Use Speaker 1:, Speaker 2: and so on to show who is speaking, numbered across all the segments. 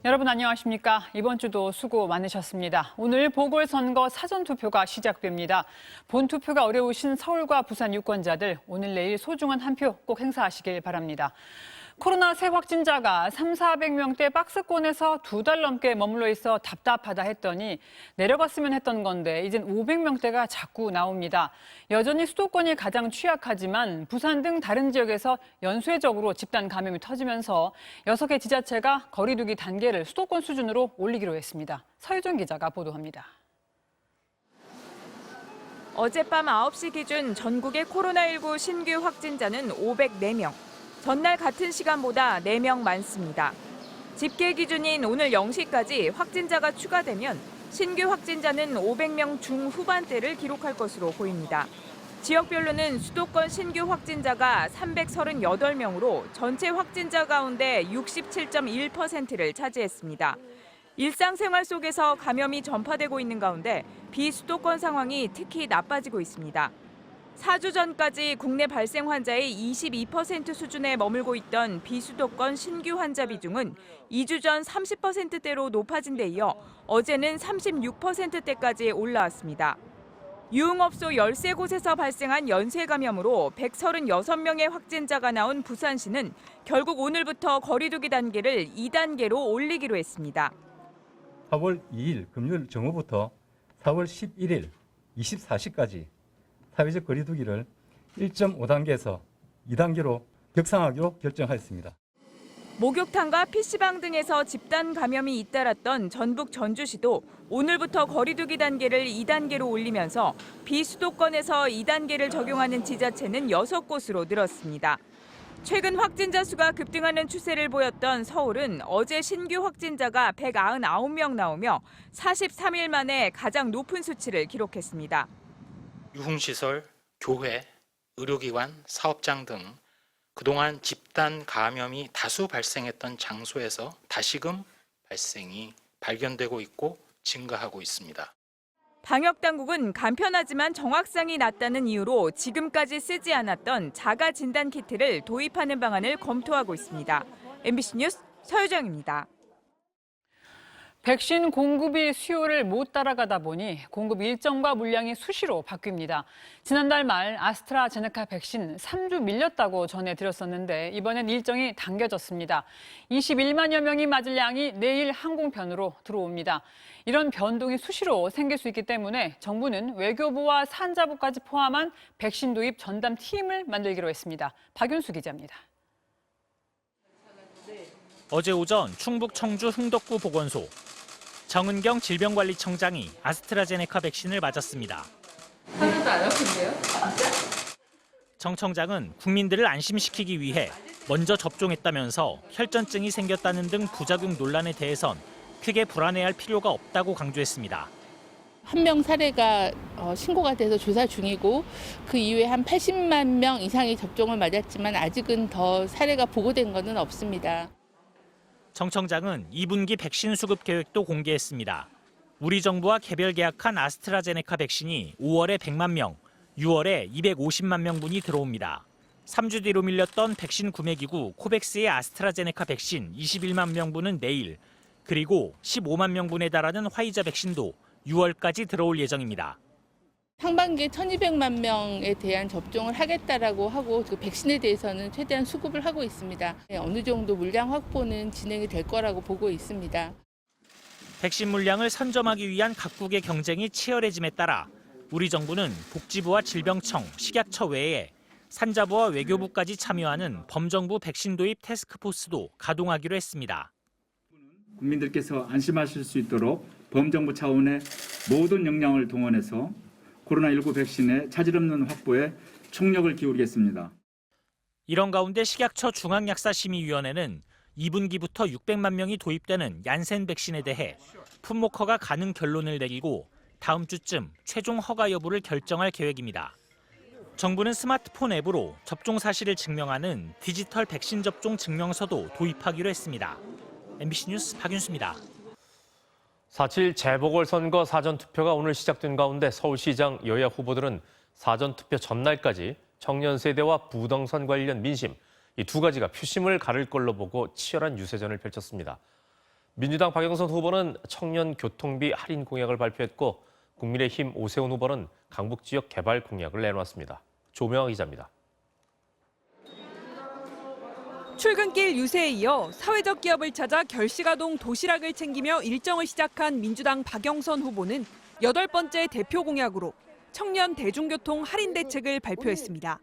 Speaker 1: 여러분 안녕하십니까? 이번 주도 수고 많으셨습니다. 오늘 보궐선거 사전투표가 시작됩니다. 본투표가 어려우신 서울과 부산 유권자들 오늘 내일 소중한 한 표 꼭 행사하시길 바랍니다. 코로나 새 확진자가 300~400명대 박스권에서 2달 넘게 머물러 있어 답답하다 했더니 내려갔으면 했던 건데 이젠 500명대가 자꾸 나옵니다. 여전히 수도권이 가장 취약하지만 부산 등 다른 지역에서 연쇄적으로 집단 감염이 터지면서 6개 지자체가 거리 두기 단계를 수도권 수준으로 올리기로 했습니다. 서유정 기자가 보도합니다.
Speaker 2: 어젯밤 9시 기준 전국의 코로나19 신규 확진자는 504명. 전날 같은 시간보다 4명 많습니다. 집계 기준인 오늘 0시까지 확진자가 추가되면 신규 확진자는 500명 중후반대를 기록할 것으로 보입니다. 지역별로는 수도권 신규 확진자가 338명으로 전체 확진자 가운데 67.1%를 차지했습니다. 일상생활 속에서 감염이 전파되고 있는 가운데 비수도권 상황이 특히 나빠지고 있습니다. 4주 전까지 국내 발생 환자의 22% 수준에 머물고 있던 비수도권 신규 환자 비중은 2주 전 30%대로 높아진 데 이어 어제는 36%대까지 올라왔습니다. 유흥업소 13곳에서 발생한 연쇄 감염으로 136명의 확진자가 나온 부산시는 결국 오늘부터 거리 두기 단계를 2단계로 올리기로 했습니다.
Speaker 3: 4월 2일 금요일 정오부터 4월 11일 24시까지 사회적 거리 두기를 1.5단계에서 2단계로 격상하기로 결정하였습니다.
Speaker 2: 목욕탕과 PC방 등에서 집단 감염이 잇따랐던 전북 전주시도 오늘부터 거리 두기 단계를 2단계로 올리면서 비수도권에서 2단계를 적용하는 지자체는 6곳으로 늘었습니다. 최근 확진자 수가 급등하는 추세를 보였던 서울은 어제 신규 확진자가 199명 나오며 43일 만에 가장 높은 수치를 기록했습니다.
Speaker 4: 유흥시설, 교회, 의료기관, 사업장 등 그동안 집단 감염이 다수 발생했던 장소에서 다시금 발생이 발견되고 있고 증가하고 있습니다.
Speaker 2: 방역당국은 간편하지만 정확성이 낮다는 이유로 지금까지 쓰지 않았던 자가 진단 키트를 도입하는 방안을 검토하고 있습니다. MBC 뉴스 서유정입니다.
Speaker 1: 백신 공급이 수요를 못 따라가다 보니 공급 일정과 물량이 수시로 바뀝니다. 지난달 말 아스트라제네카 백신 3주 밀렸다고 전해드렸었는데 이번엔 일정이 당겨졌습니다. 21만여 명이 맞을 양이 내일 항공편으로 들어옵니다. 이런 변동이 수시로 생길 수 있기 때문에 정부는 외교부와 산자부까지 포함한 백신 도입 전담팀을 만들기로 했습니다. 박윤수 기자입니다.
Speaker 5: 어제 오전 충북 청주 흥덕구 보건소. 정은경 질병관리청장이 아스트라제네카 백신을 맞았습니다.
Speaker 2: 하나도 안 아픈데요?
Speaker 5: 정 청장은 국민들을 안심시키기 위해 먼저 접종했다면서 혈전증이 생겼다는 등 부작용 논란에 대해선 크게 불안해할 필요가 없다고 강조했습니다.
Speaker 6: 한 명 사례가 신고가 돼서 조사 중이고 그 이후에 한 80만 명 이상이 접종을 맞았지만 아직은 더 사례가 보고된 것은 없습니다.
Speaker 5: 정 청장은 2분기 백신 수급 계획도 공개했습니다. 우리 정부와 개별 계약한 아스트라제네카 백신이 5월에 100만 명, 6월에 250만 명분이 들어옵니다. 3주 뒤로 밀렸던 백신 구매기구 코백스의 아스트라제네카 백신 21만 명분은 내일, 그리고 15만 명분에 달하는 화이자 백신도 6월까지 들어올 예정입니다.
Speaker 6: 상반기에 1,200만 명에 대한 접종을 하겠다라고 하고 그 백신에 대해서는 최대한 수급을 하고 있습니다. 어느 정도 물량 확보는 진행이 될 거라고 보고 있습니다.
Speaker 5: 백신 물량을 선점하기 위한 각국의 경쟁이 치열해짐에 따라 우리 정부는 복지부와 질병청, 식약처 외에 산자부와 외교부까지 참여하는 범정부 백신 도입 태스크포스도 가동하기로 했습니다.
Speaker 7: 국민들께서 안심하실 수 있도록 범정부 차원의 모든 역량을 동원해서 코로나19 백신의 차질 없는 확보에 총력을 기울이겠습니다.
Speaker 5: 이런 가운데 식약처 중앙약사심의위원회는 2분기부터 600만 명이 도입되는 얀센 백신에 대해 품목허가 가능 결론을 내리고 다음 주쯤 최종 허가 여부를 결정할 계획입니다. 정부는 스마트폰 앱으로 접종 사실을 증명하는 디지털 백신 접종 증명서도 도입하기로 했습니다. MBC 뉴스 박윤수입니다.
Speaker 8: 4.7 재보궐선거 사전투표가 오늘 시작된 가운데 서울시장 여야 후보들은 사전투표 전날까지 청년 세대와 부동산 관련 민심, 이 두 가지가 표심을 가를 걸로 보고 치열한 유세전을 펼쳤습니다. 민주당 박영선 후보는 청년 교통비 할인 공약을 발표했고 국민의힘 오세훈 후보는 강북 지역 개발 공약을 내놓았습니다. 조명아 기자입니다.
Speaker 2: 출근길 유세에 이어 사회적 기업을 찾아 결식아동 도시락을 챙기며 일정을 시작한 민주당 박영선 후보는 8번째 대표 공약으로 청년 대중교통 할인 대책을 발표했습니다.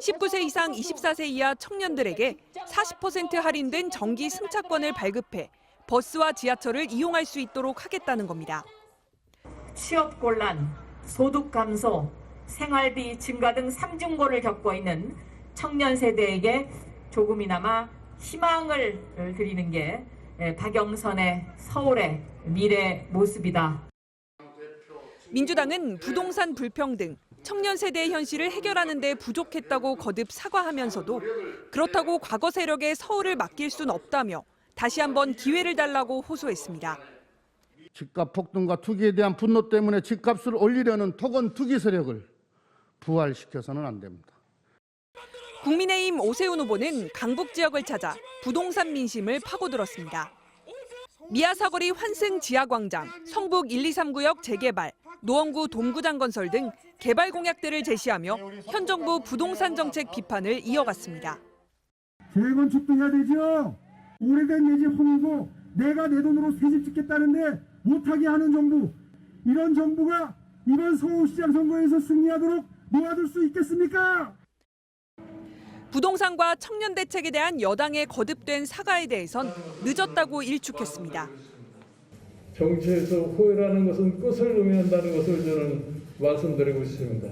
Speaker 2: 19세 이상 24세 이하 청년들에게 40% 할인된 정기 승차권을 발급해 버스와 지하철을 이용할 수 있도록 하겠다는 겁니다.
Speaker 9: 취업 곤란, 소득 감소, 생활비 증가 등 삼중고를 겪고 있는 청년 세대에게 조금이나마 희망을 드리는 게 박영선의 서울의 미래 모습이다.
Speaker 2: 민주당은 부동산 불평등, 청년 세대의 현실을 해결하는 데 부족했다고 거듭 사과하면서도 그렇다고 과거 세력에 서울을 맡길 순 없다며 다시 한번 기회를 달라고 호소했습니다.
Speaker 10: 집값 폭등과 투기에 대한 분노 때문에 집값을 올리려는 토건 투기 세력을 부활시켜서는 안 됩니다.
Speaker 2: 국민의힘 오세훈 후보는 강북 지역을 찾아 부동산 민심을 파고들었습니다. 미아 사거리 환승 지하광장, 성북 1, 2, 3구역 재개발, 노원구 동구장 건설 등 개발 공약들을 제시하며 현 정부 부동산 정책 비판을 이어갔습니다.
Speaker 11: 재건축도 해야 되죠. 오래된 내 집 홈이고 내가 내 돈으로 새 집 짓겠다는데 못하게 하는 정부. 이런 정부가 이번 서울시장 선거에서 승리하도록 놓아둘 수 있겠습니까?
Speaker 2: 부동산과 청년 대책에 대한 여당의 거듭된 사과에 대해선 늦었다고 일축했습니다.
Speaker 12: 정치에서 호의라는 것은 끝을 의미한다는 것을 저는 말씀드리고 싶습니다.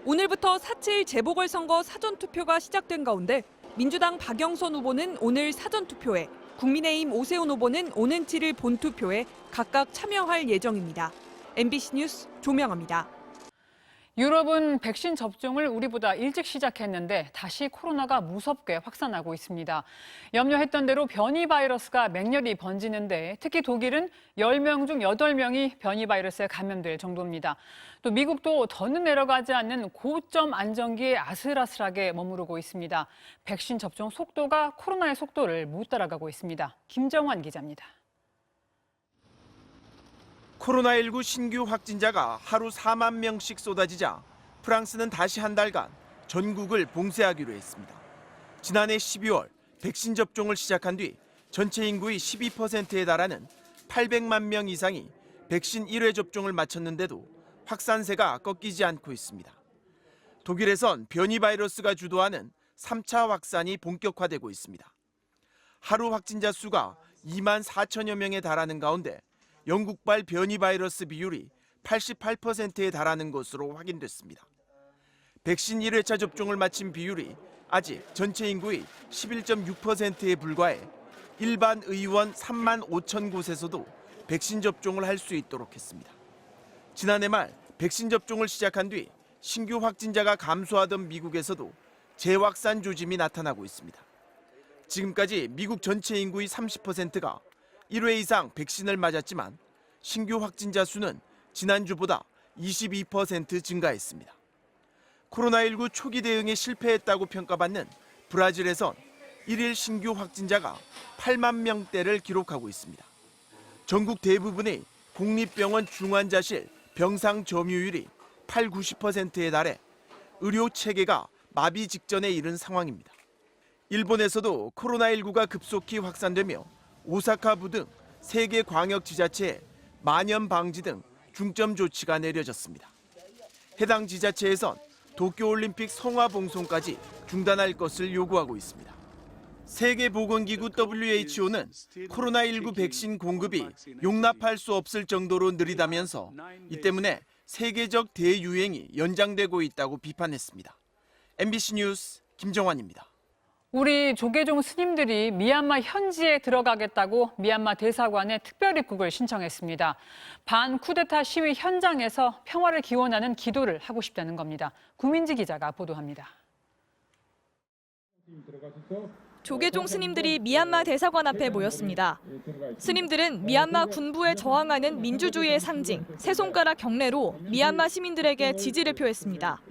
Speaker 2: 오늘부터 4.7 재보궐선거 사전투표가 시작된 가운데 민주당 박영선 후보는 오늘 사전투표에, 국민의힘 오세훈 후보는 오는 7일 본투표에 각각 참여할 예정입니다. MBC 뉴스 조명아입니다.
Speaker 1: 유럽은 백신 접종을 우리보다 일찍 시작했는데 다시 코로나가 무섭게 확산하고 있습니다. 염려했던 대로 변이 바이러스가 맹렬히 번지는데 특히 독일은 10명 중 8명이 변이 바이러스에 감염될 정도입니다. 또 미국도 더는 내려가지 않는 고점 안정기에 아슬아슬하게 머무르고 있습니다. 백신 접종 속도가 코로나의 속도를 못 따라가고 있습니다. 김정환 기자입니다.
Speaker 13: 코로나19 신규 확진자가 하루 4만 명씩 쏟아지자 프랑스는 다시 한 달간 전국을 봉쇄하기로 했습니다. 지난해 12월 백신 접종을 시작한 뒤 전체 인구의 12%에 달하는 800만 명 이상이 백신 1회 접종을 마쳤는데도 확산세가 꺾이지 않고 있습니다. 독일에선 변이 바이러스가 주도하는 3차 확산이 본격화되고 있습니다. 하루 확진자 수가 2만 4천여 명에 달하는 가운데 영국발 변이 바이러스 비율이 88%에 달하는 것으로 확인됐습니다. 백신 1회차 접종을 마친 비율이 아직 전체 인구의 11.6%에 불과해 일반 의원 3만 5천 곳에서도 백신 접종을 할 수 있도록 했습니다. 지난해 말 백신 접종을 시작한 뒤 신규 확진자가 감소하던 미국에서도 재확산 조짐이 나타나고 있습니다. 지금까지 미국 전체 인구의 30%가 1회 이상 백신을 맞았지만 신규 확진자 수는 지난주보다 22% 증가했습니다. 코로나19 초기 대응에 실패했다고 평가받는 브라질에선 1일 신규 확진자가 8만 명대를 기록하고 있습니다. 전국 대부분의 공립병원 중환자실 병상 점유율이 80-90%에 달해 의료 체계가 마비 직전에 이른 상황입니다. 일본에서도 코로나19가 급속히 확산되며 오사카부 등 3개 광역지자체에 만연 방지 등 중점 조치가 내려졌습니다. 해당 지자체에선 도쿄올림픽 성화봉송까지 중단할 것을 요구하고 있습니다. 세계보건기구 WHO는 코로나19 백신 공급이 용납할 수 없을 정도로 느리다면서 이 때문에 세계적 대유행이 연장되고 있다고 비판했습니다. MBC 뉴스 김정환입니다.
Speaker 1: 우리 조계종 스님들이 미얀마 현지에 들어가겠다고 미얀마 대사관에 특별 입국을 신청했습니다. 반쿠데타 시위 현장에서 평화를 기원하는 기도를 하고 싶다는 겁니다. 구민지 기자가 보도합니다.
Speaker 14: 조계종 스님들이 미얀마 대사관 앞에 모였습니다. 스님들은 미얀마 군부에 저항하는 민주주의의 상징, 세 손가락 경례로 미얀마 시민들에게 지지를 표했습니다.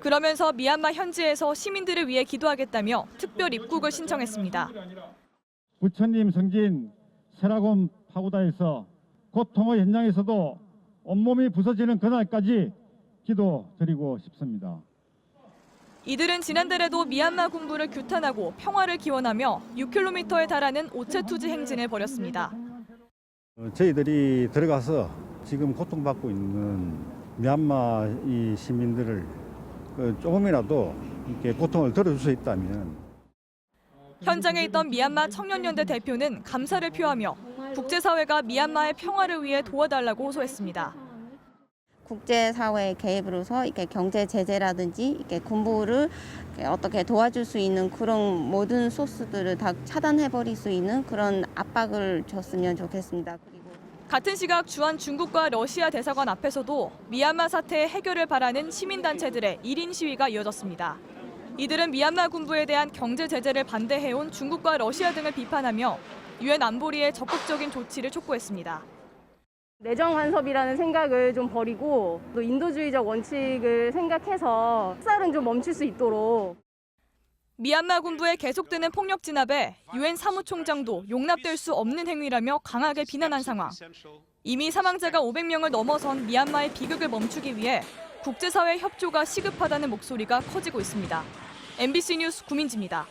Speaker 14: 그러면서 미얀마 현지에서 시민들을 위해 기도하겠다며 특별 입국을 신청했습니다.
Speaker 11: 부처님 성지인 세라곰 파고다에서 고통의 현장에서도 온몸이 부서지는 그날까지 기도드리고 싶습니다.
Speaker 14: 이들은 지난달에도 미얀마 군부를 규탄하고 평화를 기원하며 6km에 달하는 오체투지 행진을 벌였습니다.
Speaker 10: 저희들이 들어가서 지금 고통받고 있는 미얀마 이 시민들을 조금이라도 이렇게 고통을 덜어줄 수 있다면
Speaker 14: 현장에 있던 미얀마 청년연대 대표는 감사를 표하며 국제사회가 미얀마의 평화를 위해 도와달라고 호소했습니다.
Speaker 15: 국제사회의 개입으로서 이렇게 경제 제재라든지 이렇게 군부를 어떻게 도와줄 수 있는 그런 모든 소스들을 다 차단해버릴 수 있는 그런 압박을 줬으면 좋겠습니다.
Speaker 14: 같은 시각 주한 중국과 러시아 대사관 앞에서도 미얀마 사태의 해결을 바라는 시민단체들의 1인 시위가 이어졌습니다. 이들은 미얀마 군부에 대한 경제 제재를 반대해온 중국과 러시아 등을 비판하며 유엔 안보리의 적극적인 조치를 촉구했습니다.
Speaker 16: 내정 간섭이라는 생각을 좀 버리고 또 인도주의적 원칙을 생각해서 학살은 좀 멈출 수 있도록.
Speaker 14: 미얀마 군부의 계속되는 폭력 진압에 유엔 사무총장도 용납될 수 없는 행위라며 강하게 비난한 상황. 이미 사망자가 500명을 넘어선 미얀마의 비극을 멈추기 위해 국제사회 협조가 시급하다는 목소리가 커지고 있습니다. MBC 뉴스 구민지입니다.